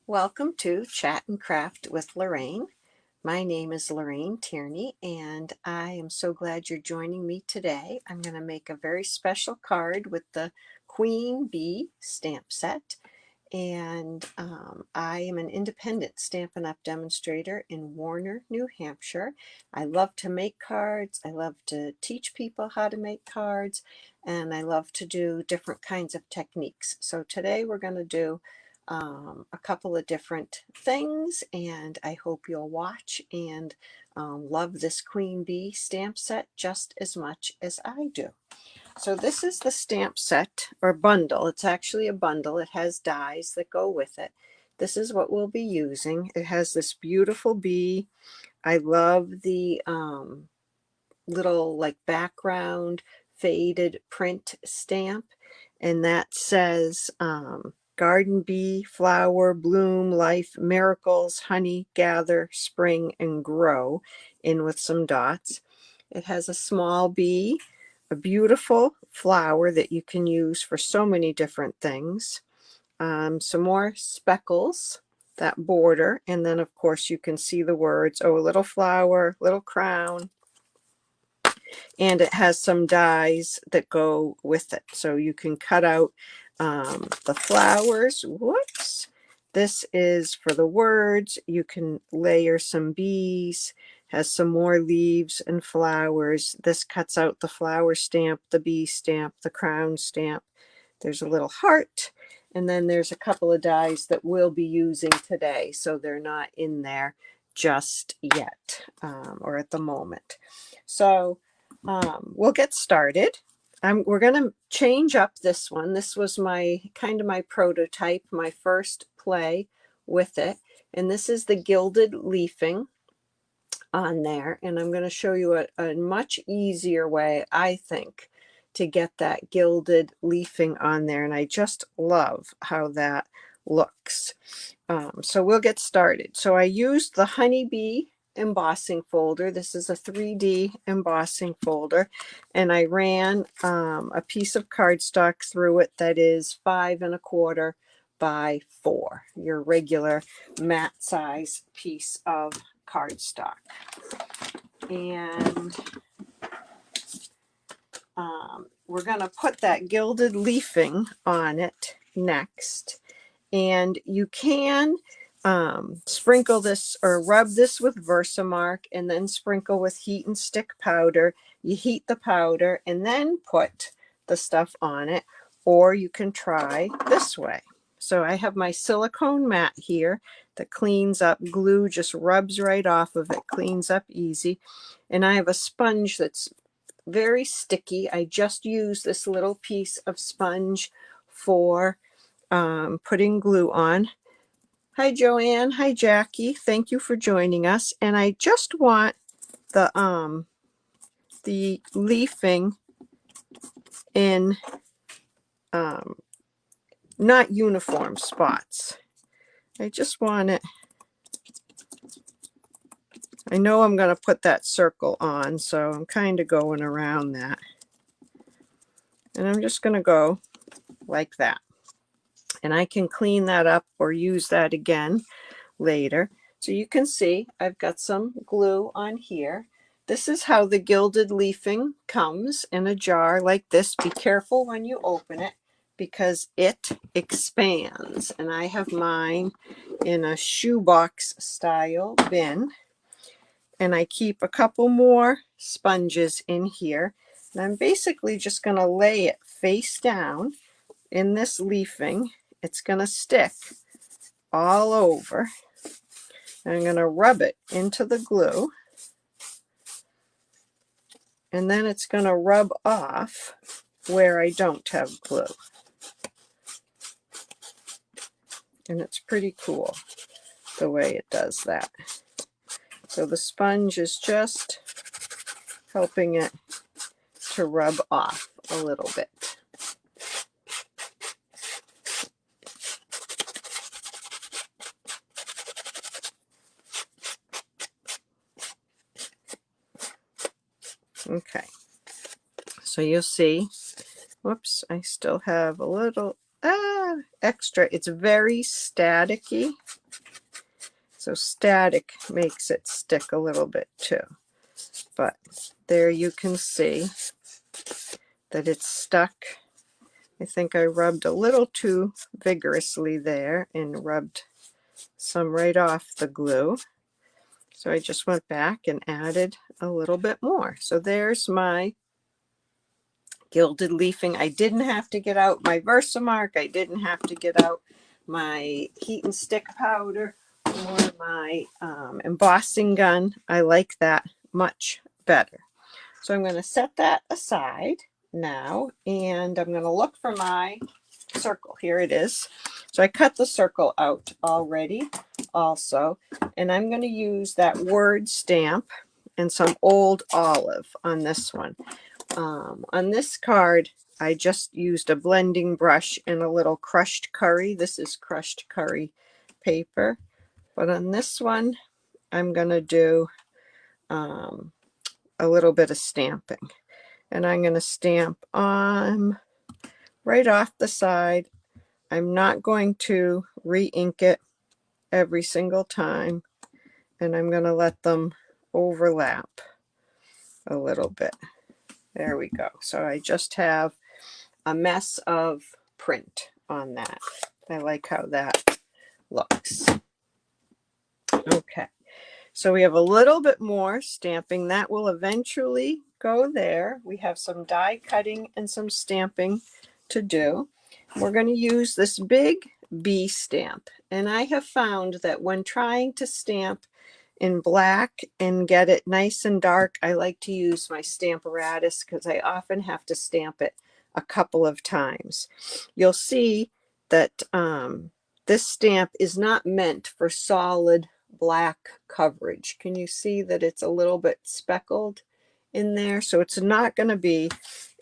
Welcome to Chat and Craft with Lorraine. My name is Lorraine Tierney, and I am so glad you're joining me today. I'm going to make a very special card with the Queen Bee stamp set, and I am an independent Stampin' Up! Demonstrator in Warner, New Hampshire. I love to make cards, I love to teach people how to make cards, and I love to do different kinds of techniques. So today we're going to do a couple of different things, and I hope you'll watch and love this Queen Bee stamp set just as much as I do. So this is the stamp set or bundle. It's actually a bundle. It has dies that go with it. This is what we'll be using. It has this beautiful bee. I love the little like background faded print stamp, and that says garden bee, flower, bloom, life, miracles, honey, gather, spring, and grow, in with some dots. It has a small bee, a beautiful flower that you can use for so many different things, some more speckles that border, and then of course you can see the words, oh, a little flower, little crown, and it has some dies that go with it. So you can cut out the flowers. Whoops. This is for the words. You can layer some bees, has some more leaves and flowers. This cuts out the flower stamp, the bee stamp, the crown stamp. There's a little heart. And then there's a couple of dies that we'll be using today. So they're not in there just yet or at the moment. So we'll get started. We're going to change up this one. This was my kind of my prototype, my first play with it. And this is the gilded leafing on there. And I'm going to show you a much easier way, I think, to get that gilded leafing on there. And I just love how that looks. So we'll get started. So I used the Honeybee embossing folder. This is a 3D embossing folder, and I ran a piece of cardstock through it that is 5 1/4 by 4, your regular mat size piece of cardstock. And we're going to put that gilded leafing on it next. And you can sprinkle this or rub this with Versamark and then sprinkle with heat and stick powder. You heat the powder and then put the stuff on it, or you can try this way. So I have my silicone mat here that cleans up. Glue just rubs right off of it, cleans up easy. And I have a sponge that's very sticky. I just use this little piece of sponge for putting glue on. Hi Joanne, hi Jackie, thank you for joining us. And I just want the leafing in not uniform spots. I just want it. I know I'm going to put that circle on, so I'm kind of going around that. And I'm just going to go like that. And I can clean that up or use that again later. So you can see I've got some glue on here. This is how the gilded leafing comes in a jar like this. Be careful when you open it because it expands. And I have mine in a shoebox style bin. And I keep a couple more sponges in here. And I'm basically just going to lay it face down in this leafing. It's going to stick all over. I'm going to rub it into the glue, and then it's going to rub off where I don't have glue. And it's pretty cool the way it does that. So the sponge is just helping it to rub off a little bit. Okay, so you'll see, whoops, I still have a little, extra. It's very staticky. So static makes it stick a little bit too. But there you can see that it's stuck. I think I rubbed a little too vigorously there and rubbed some right off the glue. So I just went back and added a little bit more. So there's my gilded leafing. I didn't have to get out my Versamark. I didn't have to get out my heat and stick powder or my embossing gun. I like that much better. So I'm going to set that aside now, and I'm going to look for my circle. Here it is. So I cut the circle out already also, and I'm going to use that word stamp and some old olive on this one. On this card, I just used a blending brush and a little crushed curry. This is crushed curry paper. But on this one, I'm going to do a little bit of stamping. And I'm going to stamp on right off the side. I'm not going to re-ink it every single time. And I'm going to let them overlap a little bit. There we go. So I just have a mess of print on that. I like how that looks. Okay. So we have a little bit more stamping that will eventually go there. We have some die cutting and some stamping to do. We're going to use this big B stamp. And I have found that when trying to stamp in black and get it nice and dark, I like to use my Stamparatus because I often have to stamp it a couple of times. You'll see that this stamp is not meant for solid black coverage. Can you see that it's a little bit speckled in there? So it's not going to be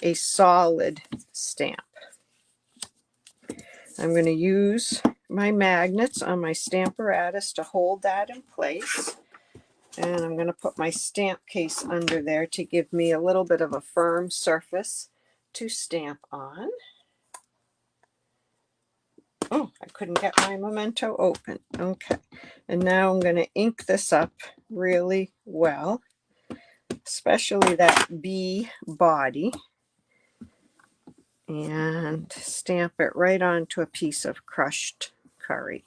a solid stamp. I'm going to use my magnets on my Stamparatus to hold that in place. And I'm going to put my stamp case under there to give me a little bit of a firm surface to stamp on. Oh, I couldn't get my memento open. Okay. And now I'm going to ink this up really well, especially that B body, and stamp it right onto a piece of crushed curry.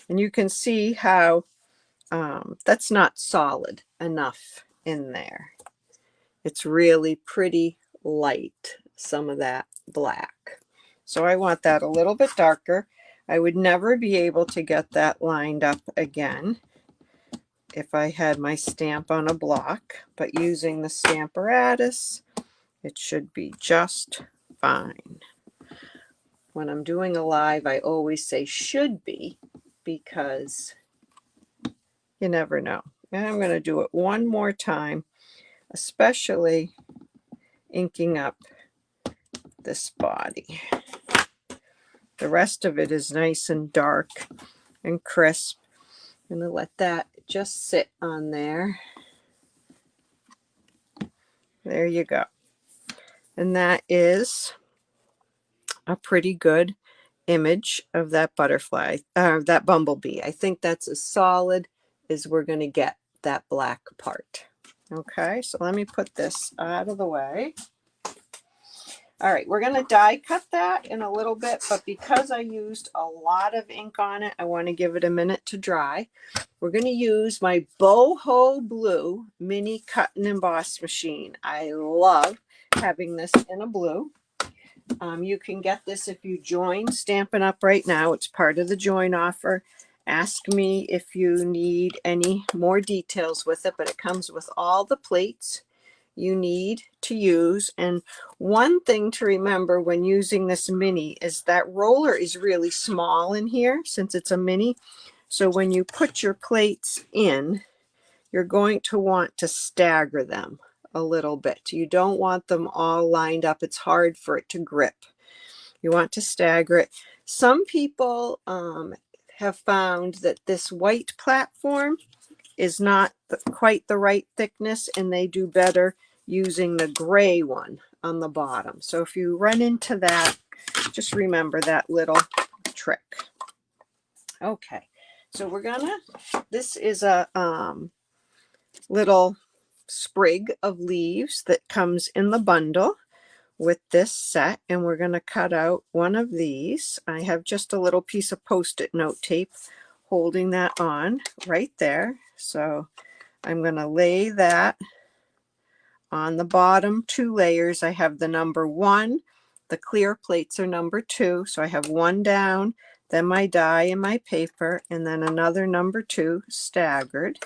And you can see how that's not solid enough in there. It's really pretty light, some of that black. So I want that a little bit darker. I would never be able to get that lined up again if I had my stamp on a block, but using the Stamparatus, it should be just fine. When I'm doing a live, I always say should be, because you never know. And I'm going to do it one more time, especially inking up this body. The rest of it is nice and dark and crisp. I'm going to let that just sit on there. There you go. And that is a pretty good image of that butterfly, that bumblebee. I think that's as solid as we're going to get that black part. Okay, so let me put this out of the way. All right, we're going to die cut that in a little bit, but because I used a lot of ink on it, I want to give it a minute to dry. We're going to use my Boho Blue mini cut and emboss machine. I love having this in a blue. You can get this if you join Stampin' Up! Right now. It's part of the join offer. Ask me if you need any more details with it, but it comes with all the plates you need to use. And one thing to remember when using this mini is that roller is really small in here since it's a mini. So when you put your plates in, you're going to want to stagger them a little bit. You don't want them all lined up. It's hard for it to grip. You want to stagger it. Some people have found that this white platform is not quite the right thickness, and they do better using the gray one on the bottom. So if you run into that, just remember that little trick. Okay, so we're gonna, this is a little sprig of leaves that comes in the bundle with this set, and we're going to cut out one of these. I have just a little piece of Post-it note tape holding that on right there. So I'm going to lay that on the bottom 2 layers. I have the number 1, the clear plates are number 2, so I have 1 down, then my die and my paper, and then another number 2 staggered,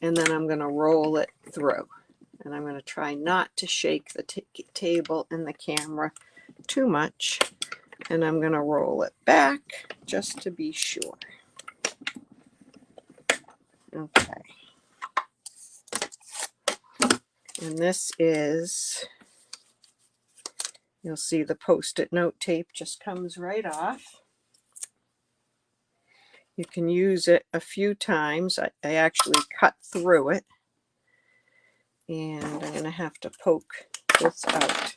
and then I'm going to roll it through. And I'm going to try not to shake the table and the camera too much. And I'm going to roll it back just to be sure. Okay. And this is, you'll see the Post-it note tape just comes right off. You can use it a few times. I actually cut through it. And I'm going to have to poke this out.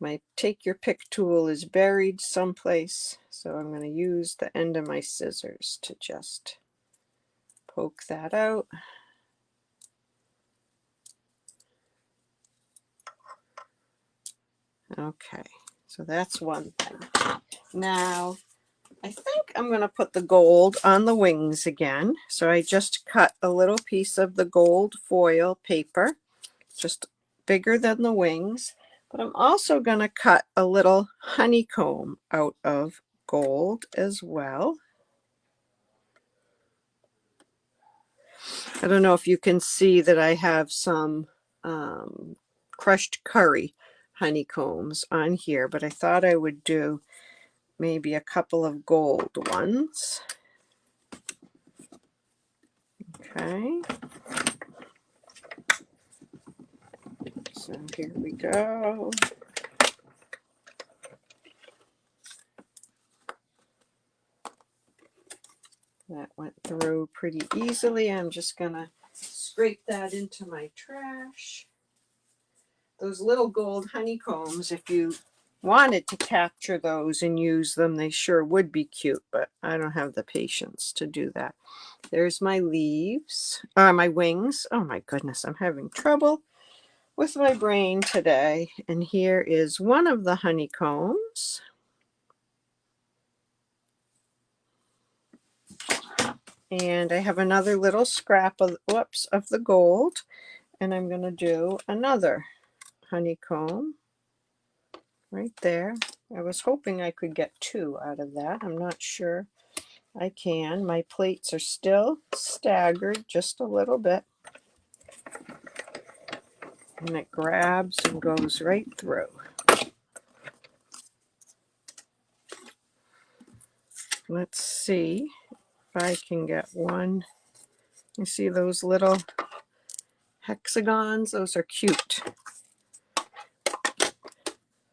My take your pick tool is buried someplace, so I'm going to use the end of my scissors to just poke that out. Okay, so that's one thing. Now, I think I'm going to put the gold on the wings again. So I just cut a little piece of the gold foil paper, just bigger than the wings. But I'm also going to cut a little honeycomb out of gold as well. I don't know if you can see that I have some crushed curry honeycombs on here, but I thought I would do maybe a couple of gold ones. Okay. So here we go. That went through pretty easily. I'm just going to scrape that into my trash. Those little gold honeycombs, if you wanted to capture those and use them, they sure would be cute, but I don't have the patience to do that. There's my leaves, my wings. Oh my goodness, I'm having trouble with my brain today. And here is one of the honeycombs. And I have another little scrap of, of the gold. And I'm going to do another honeycomb right there. I was hoping I could get 2 out of that. I'm not sure I can. My plates are still staggered just a little bit. And it grabs and goes right through. Let's see if I can get one. You see those little hexagons? Those are cute.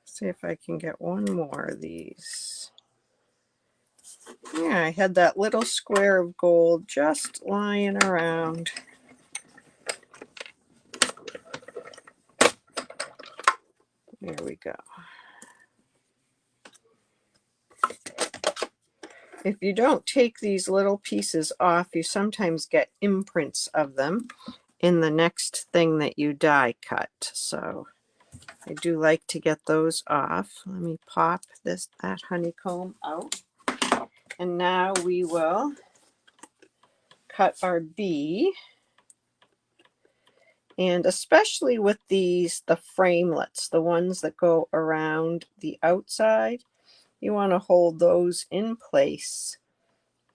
See if I can get one more of these. Yeah, I had that little square of gold just lying around. There we go. If you don't take these little pieces off, you sometimes get imprints of them in the next thing that you die cut. So I do like to get those off. Let me pop that honeycomb out. And now we will cut our bee. And especially with these, the framelets, the ones that go around the outside, you want to hold those in place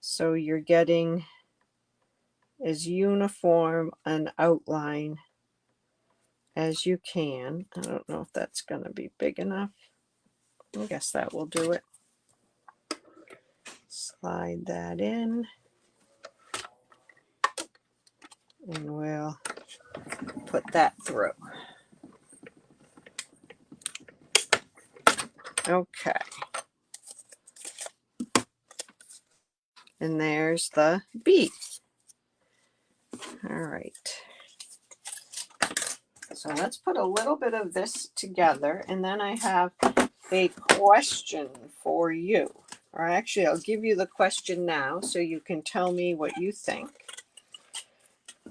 so you're getting as uniform an outline as you can. I don't know if that's going to be big enough. I guess that will do it. Slide that in. And we'll put that through. Okay. And there's the bee. All right. So let's put a little bit of this together, and then I have a question for you. Or actually, I'll give you the question now so you can tell me what you think.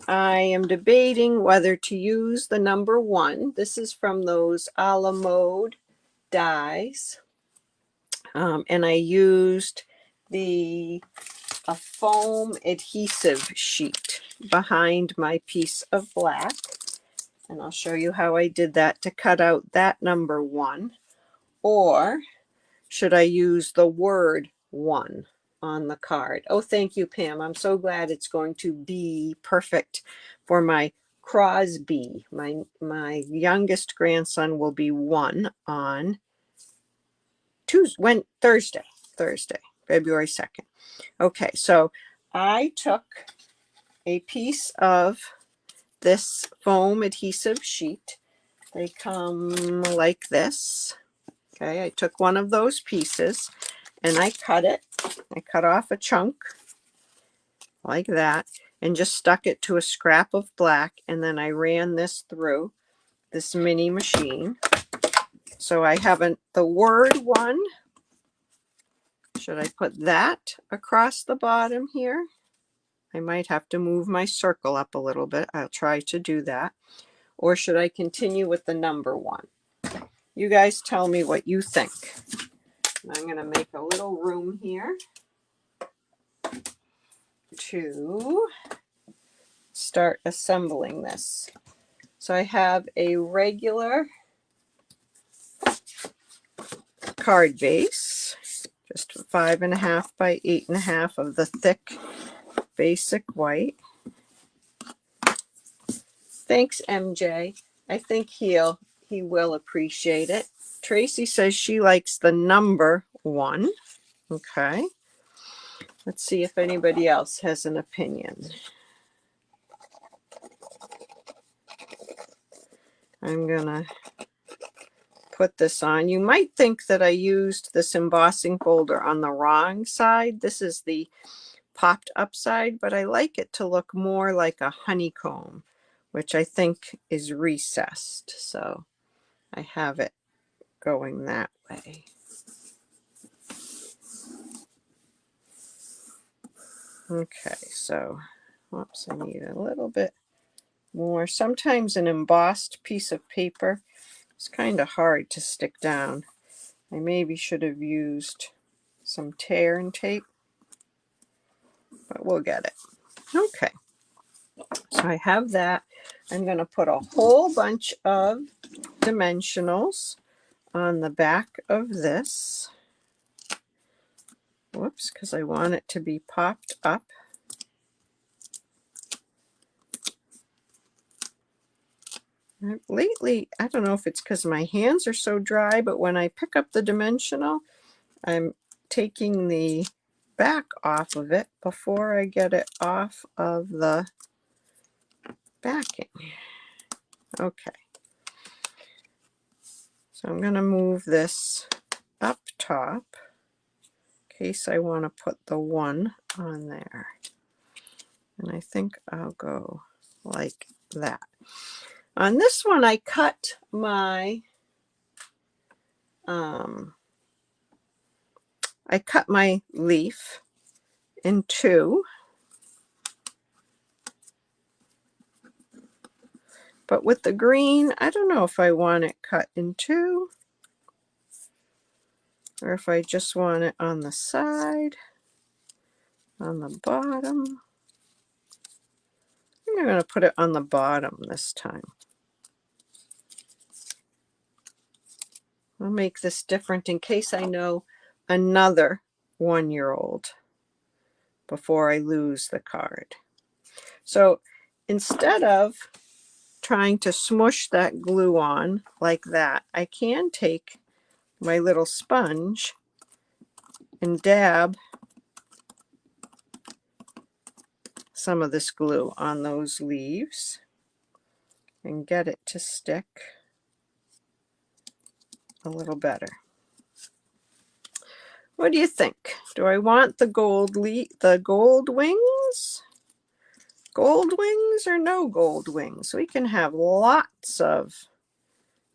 I am debating whether to use the number 1. This is from those a la mode dies. And I used a foam adhesive sheet behind my piece of black. And I'll show you how I did that to cut out that number 1. Or should I use the word 1 on the card? Oh, thank you, Pam. I'm so glad it's going to be perfect for my Crosby. My youngest grandson will be 1 on Thursday, February 2nd. Okay, so I took a piece of this foam adhesive sheet. They come like this. Okay, I took one of those pieces and I cut it. I cut off a chunk like that and just stuck it to a scrap of black, and then I ran this through this mini machine. So I have the word 1. Should I put that across the bottom here? I might have to move my circle up a little bit. I'll try to do that. Or should I continue with the number 1? You guys tell me what you think. I'm going to make a little room here to start assembling this. So I have a regular card base, just 5.5 by 8.5 of the thick basic white. Thanks, MJ. I think he will appreciate it. Tracy says she likes the number 1. Okay. Let's see if anybody else has an opinion. I'm gonna put this on. You might think that I used this embossing folder on the wrong side. This is the popped up side, but I like it to look more like a honeycomb, which I think is recessed. So I have it going that way. Okay, so whoops, I need a little bit more. Sometimes an embossed piece of paper is kind of hard to stick down. I maybe should have used some tear and tape, but we'll get it. Okay, so I have that. I'm going to put a whole bunch of dimensionals on the back of this. Whoops, because I want it to be popped up. Lately, I don't know if it's because my hands are so dry, but when I pick up the dimensional, I'm taking the back off of it before I get it off of the backing. Okay. So I'm going to move this up top in case I want to put the 1 on there. And I think I'll go like that. On this one, I cut my leaf in 2. But with the green, I don't know if I want it cut in 2 or if I just want it on the side, on the bottom. I think I'm going to put it on the bottom this time. I'll make this different in case I know another 1-year-old before I lose the card. So instead of trying to smush that glue on like that, I can take my little sponge and dab some of this glue on those leaves and get it to stick a little better. What do you think? Do I want the gold wings, Gold wings or no gold wings? We can have lots of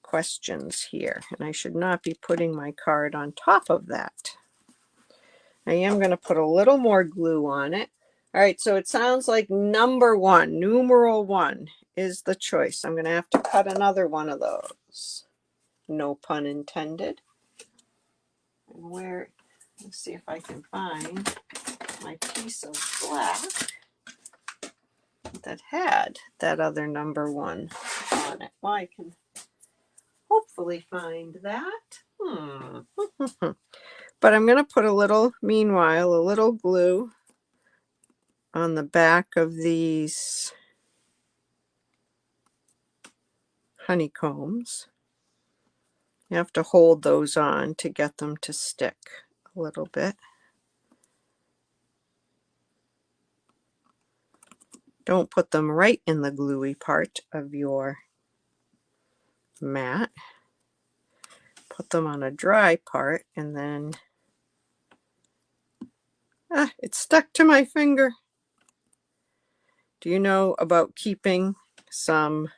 questions here, and I should not be putting my card on top of that. I am going to put a little more glue on it. All right, so it sounds like number 1, numeral 1 is the choice. I'm going to have to cut another one of those. No pun intended. And where, let's see if I can find my piece of black that had that other number 1 on it. Well, I can hopefully find that. But I'm going to put a little, meanwhile, a little glue on the back of these honeycombs. You have to hold those on to get them to stick a little bit. Don't put them right in the gluey part of your mat. Put them on a dry part, and then it stuck to my finger. Do you know about keeping some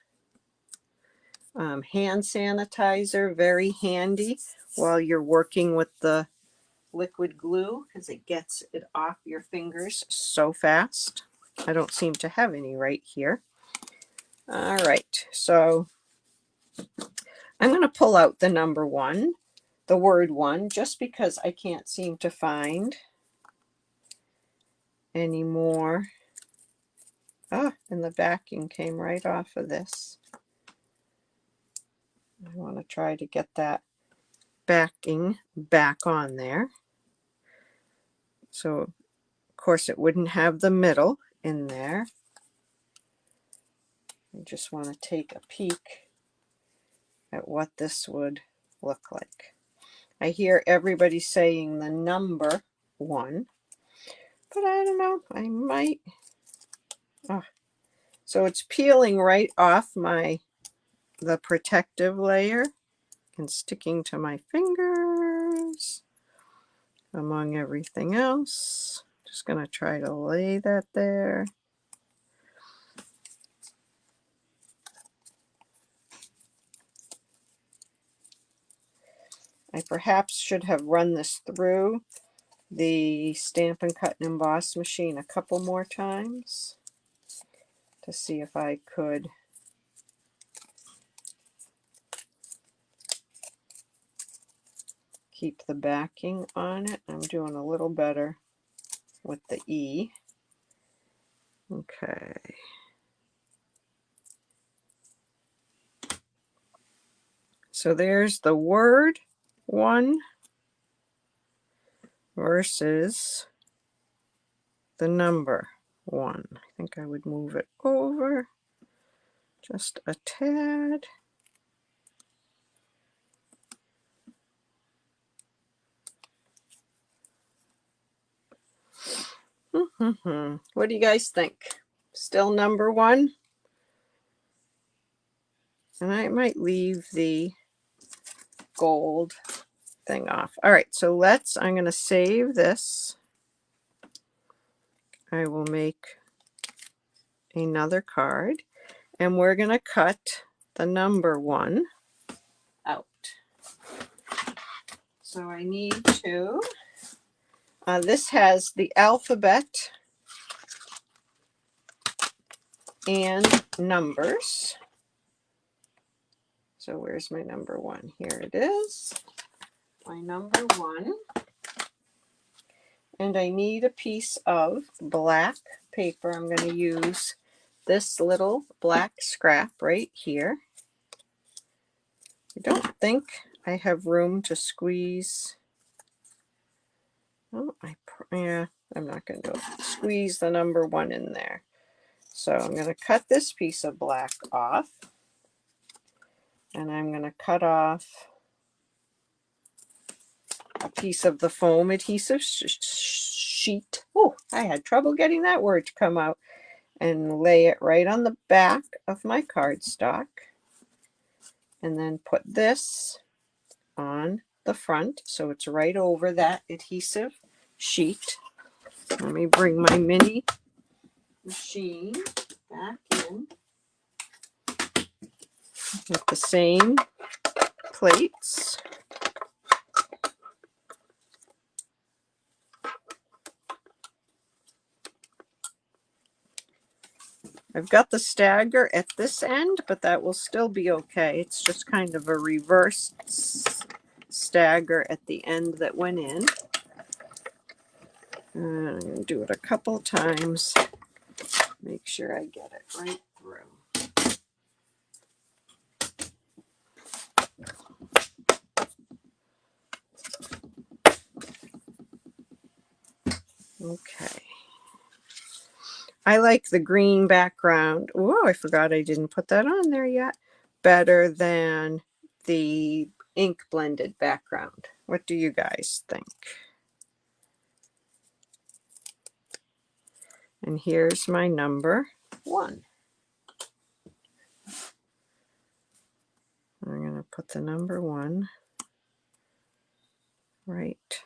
hand sanitizer very handy while you're working with the liquid glue, because it gets it off your fingers so fast? I don't seem to have any right here. All right, so I'm going to pull out the number 1, the word 1, just because I can't seem to find any more. And the backing came right off of this. I want to try to get that backing back on there. So, of course, it wouldn't have the middle in there. I just want to take a peek at what this would look like. I hear everybody saying the number 1, but I don't know. I might. So it's peeling right off the protective layer and sticking to my fingers among everything else. Just going to try to lay that there. I perhaps should have run this through the Stampin' Cut and Emboss machine a couple more times to see if I could keep the backing on it. I'm doing a little better with the E. Okay. So there's the word 1 versus the number 1. I think I would move it over just a tad. What do you guys think? Still number 1? And I might leave the gold thing off. All right, so I'm going to save this. I will make another card, and we're going to cut the number 1 out. So I need to, this has the alphabet and numbers. So where's my number 1? Here it is, my number 1. And I need a piece of black paper. I'm going to use this little black scrap right here. I don't think I have room to squeeze. Oh, I'm not going to squeeze the number 1 in there. So I'm going to cut this piece of black off. And I'm going to cut off a piece of the foam adhesive sheet. Oh, I had trouble getting that word to come out. And lay it right on the back of my cardstock. And then put this on the front so it's right over that adhesive sheet. Let me bring my mini machine back in with the same plates. I've got the stagger at this end, but that will still be okay. It's just kind of a reverse stagger at the end that went in. And I'm going to do it a couple times. Make sure I get it right through. Okay. I like the green background. Oh, I forgot I didn't put that on there yet. Better than the ink blended background. What do you guys think? And here's my number 1. I'm going to put the number 1 right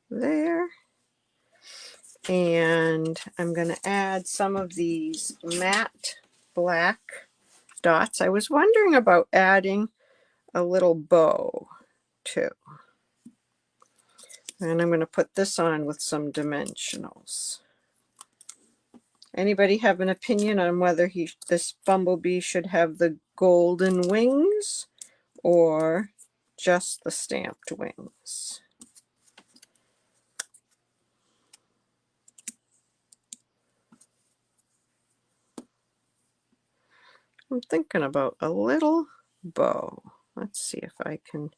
there. And I'm going to add some of these matte black dots. I was wondering about adding a little bow too. And I'm going to put this on with some dimensionals. Anybody have an opinion on whether this bumblebee should have the golden wings or just the stamped wings? I'm thinking about a little bow. Let's see if I can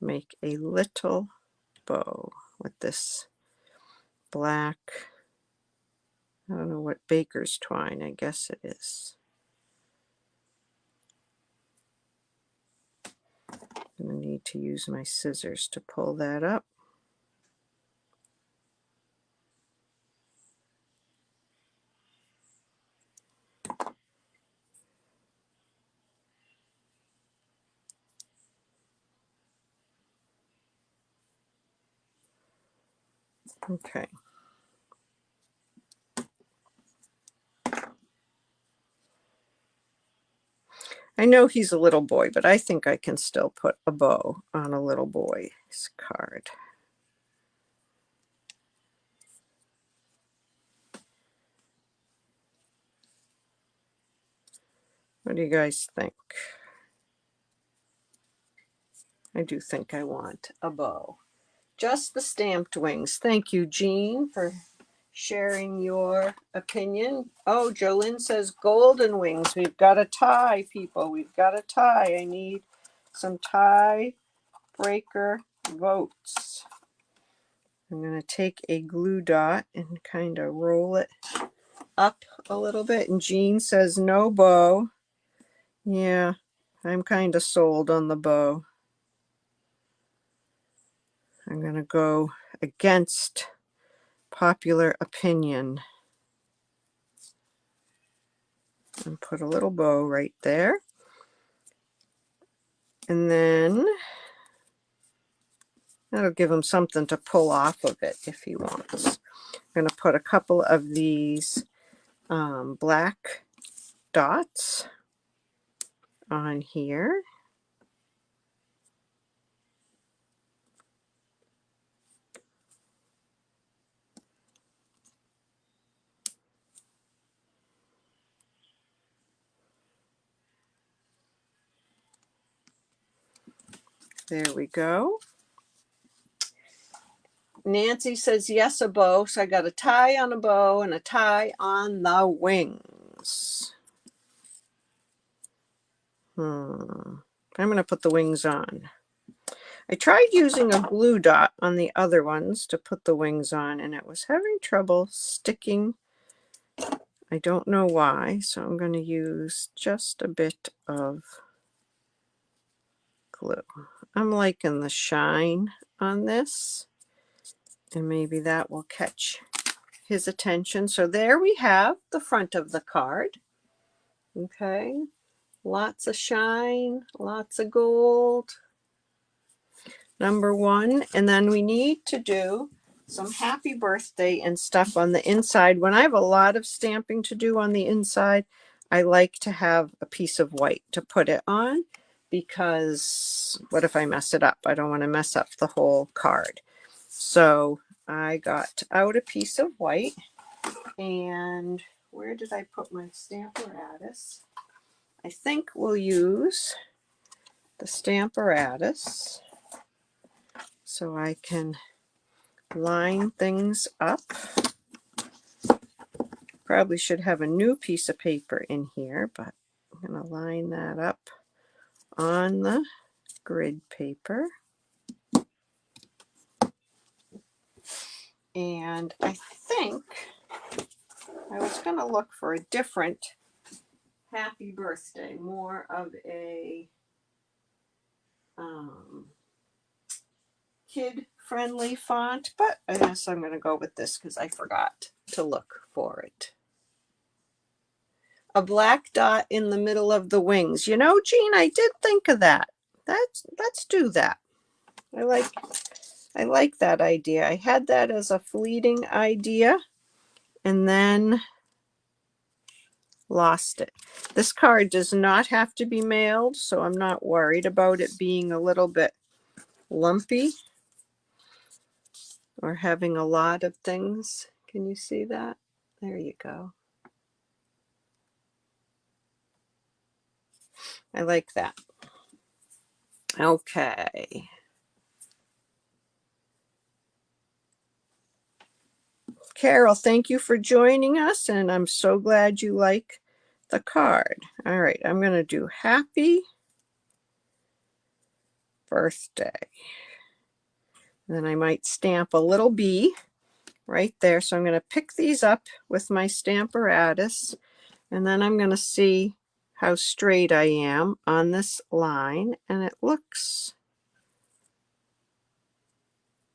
make a little bow with this black, I don't know what, baker's twine, I guess it is. I'm going to need to use my scissors to pull that up. Okay. I know he's a little boy, but I think I can still put a bow on a little boy's card. What do you guys think? I do think I want a bow. Just the stamped wings. Thank you, Jean, for sharing your opinion. Oh, Jolynn says golden wings. We've got a tie, people. We've got a tie. I need some tie breaker votes. I'm going to take a glue dot and kind of roll it up a little bit. And Jean says no bow. Yeah, I'm kind of sold on the bow. I'm going to go against popular opinion and put a little bow right there. And then that'll give him something to pull off of it if he wants. I'm going to put a couple of these black dots on here. There we go. Nancy says yes, a bow. So I got a tie on a bow and a tie on the wings. I'm going to put the wings on. I tried using a glue dot on the other ones to put the wings on, and it was having trouble sticking. I don't know why, so I'm going to use just a bit of glue. I'm liking the shine on this, and maybe that will catch his attention. So there we have the front of the card. Okay, lots of shine, lots of gold. Number 1, and then we need to do some happy birthday and stuff on the inside. When I have a lot of stamping to do on the inside, I like to have a piece of white to put it on, because what if I mess it up? I don't want to mess up the whole card. So I got out a piece of white, and where did I put my Stamparatus? I think we'll use the Stamparatus so I can line things up. Probably should have a new piece of paper in here, but I'm going to line that up on the grid paper. And I think I was going to look for a different happy birthday, more of a kid-friendly font, but I guess I'm going to go with this because I forgot to look for it. A black dot in the middle of the wings. You know, Jean, I did think of that. Let's do that. I like that idea. I had that as a fleeting idea and then lost it. This card does not have to be mailed, so I'm not worried about it being a little bit lumpy or having a lot of things. Can you see that? There you go. I like that. Okay. Carol, thank you for joining us, and I'm so glad you like the card. All right, I'm going to do happy birthday. Then I might stamp a little B right there. So I'm going to pick these up with my Stamparatus, and then I'm going to see how straight I am on this line, and it looks,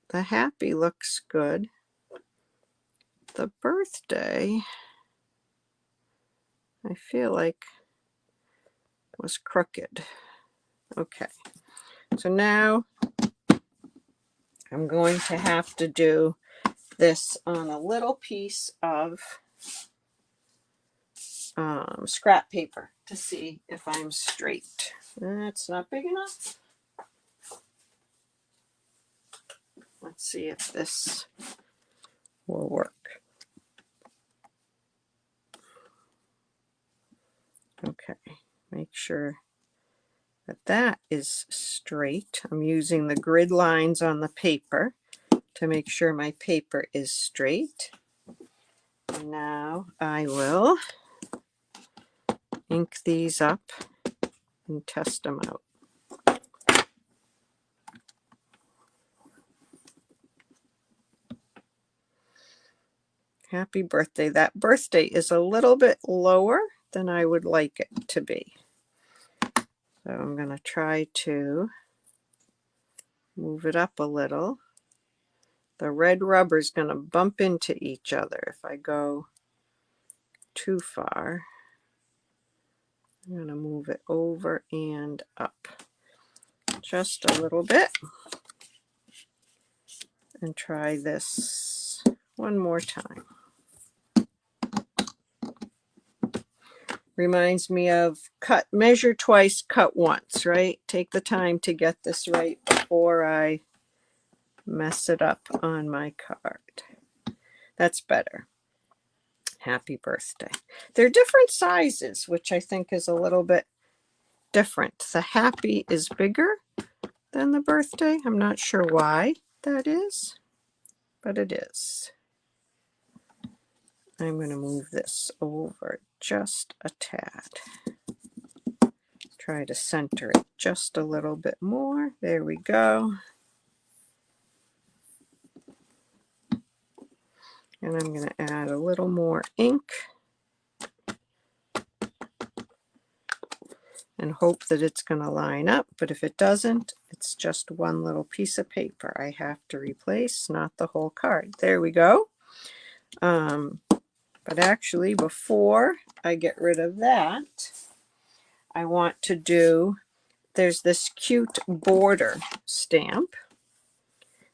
the happy looks good. The birthday, I feel like was crooked. Okay, so now I'm going to have to do this on a little piece of scrap paper to see if I'm straight. That's not big enough. Let's see if this will work. Okay, make sure that that is straight. I'm using the grid lines on the paper to make sure my paper is straight. And now I will ink these up and test them out. Happy birthday. That birthday is a little bit lower than I would like it to be. So I'm going to try to move it up a little. The red rubber is going to bump into each other if I go too far. I'm going to move it over and up just a little bit and try this one more time. Reminds me of measure twice, cut once, right? Take the time to get this right before I mess it up on my card. That's better. Happy birthday. They're different sizes, which I think is a little bit different. The happy is bigger than the birthday. I'm not sure why that is, but it is. I'm going to move this over just a tad. Try to center it just a little bit more. There we go. And I'm going to add a little more ink and hope that it's going to line up. But if it doesn't, it's just one little piece of paper I have to replace, not the whole card. There we go. But actually, before I get rid of that, I want to do, there's this cute border stamp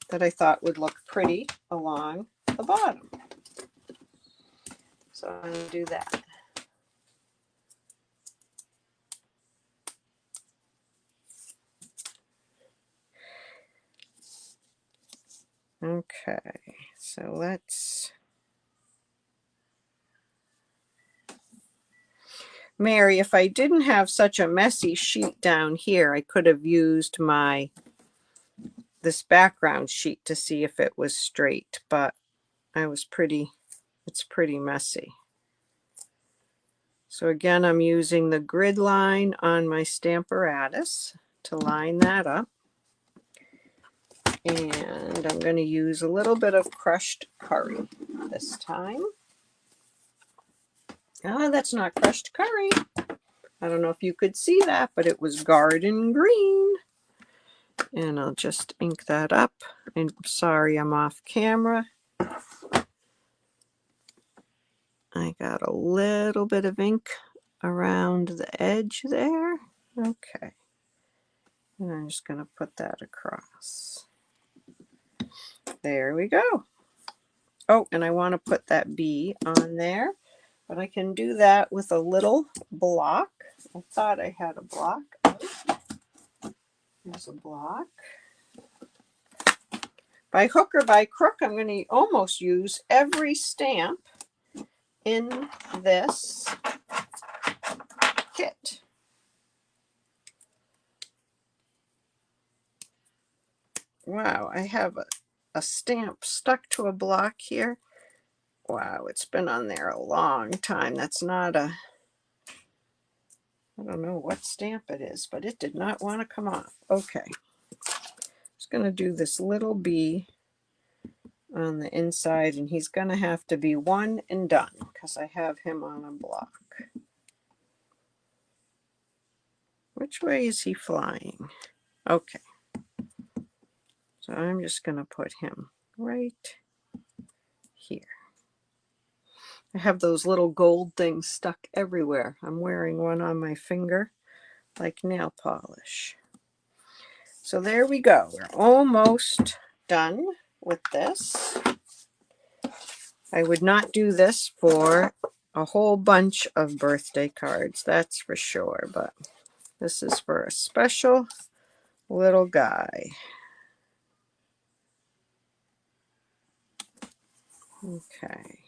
that I thought would look pretty along the bottom. So I'm going to do that. Okay, so let's... Mary, if I didn't have such a messy sheet down here, I could have used this background sheet to see if it was straight, but it's pretty messy. So again, I'm using the grid line on my Stamparatus to line that up. And I'm going to use a little bit of crushed curry this time. Ah, that's not crushed curry. I don't know if you could see that, but it was garden green. And I'll just ink that up. And sorry, I'm off camera. I got a little bit of ink around the edge there. Okay. And I'm just going to put that across. There we go. Oh, and I want to put that bee on there, but I can do that with a little block. I thought I had a block. There's a block. By hook or by crook, I'm going to almost use every stamp in this kit. Wow, I have a stamp stuck to a block here. Wow, it's been on there a long time. That's not a, I don't know what stamp it is, but it did not want to come off. Okay. Just going to do this little bee on the inside, and he's going to have to be one and done because I have him on a block. Which way is he flying? Okay. So I'm just going to put him right here. I have those little gold things stuck everywhere. I'm wearing one on my finger like nail polish. So there we go. We're almost done with this. I would not do this for a whole bunch of birthday cards, that's for sure, but this is for a special little guy. Okay.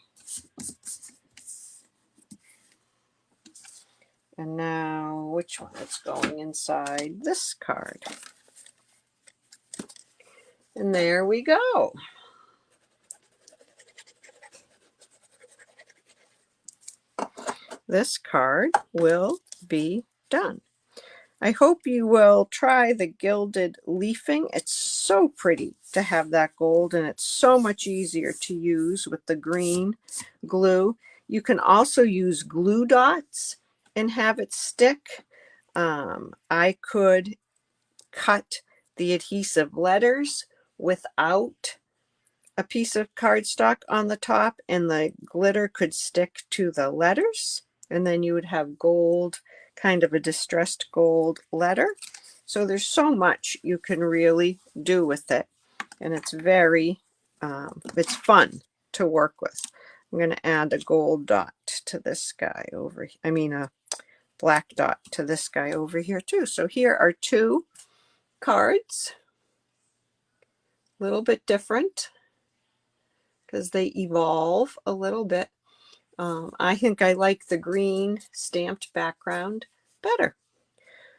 And now, which one is going inside this card? And there we go. This card will be done. I hope you will try the gilded leafing. It's so pretty to have that gold, and it's so much easier to use with the green glue. You can also use glue dots and have it stick. I could cut the adhesive letters without a piece of cardstock on the top, and the glitter could stick to the letters, and then you would have gold, kind of a distressed gold letter. So there's so much you can really do with it, and it's very it's fun to work with. I'm going to add a gold dot to this guy over, I mean a black dot to this guy over here too. So here are two cards, a little bit different because they evolve a little bit. I think I like the green stamped background better.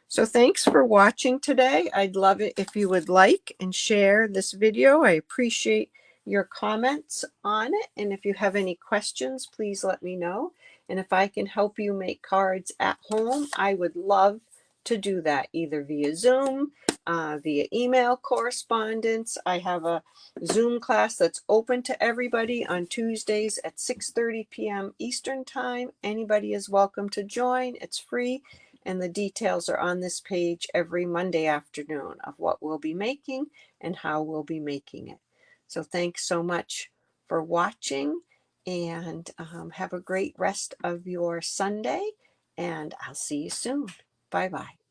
So thanks for watching today. I'd love it if you would like and share this video. I appreciate your comments on it. And if you have any questions, please let me know. And if I can help you make cards at home, I would love to do that, either via Zoom, via email correspondence. I have a Zoom class that's open to everybody on Tuesdays at 6:30 p.m. Eastern Time. Anybody is welcome to join. It's free. And the details are on this page every Monday afternoon of what we'll be making and how we'll be making it. So thanks so much for watching, and have a great rest of your Sunday, and I'll see you soon. Bye-bye.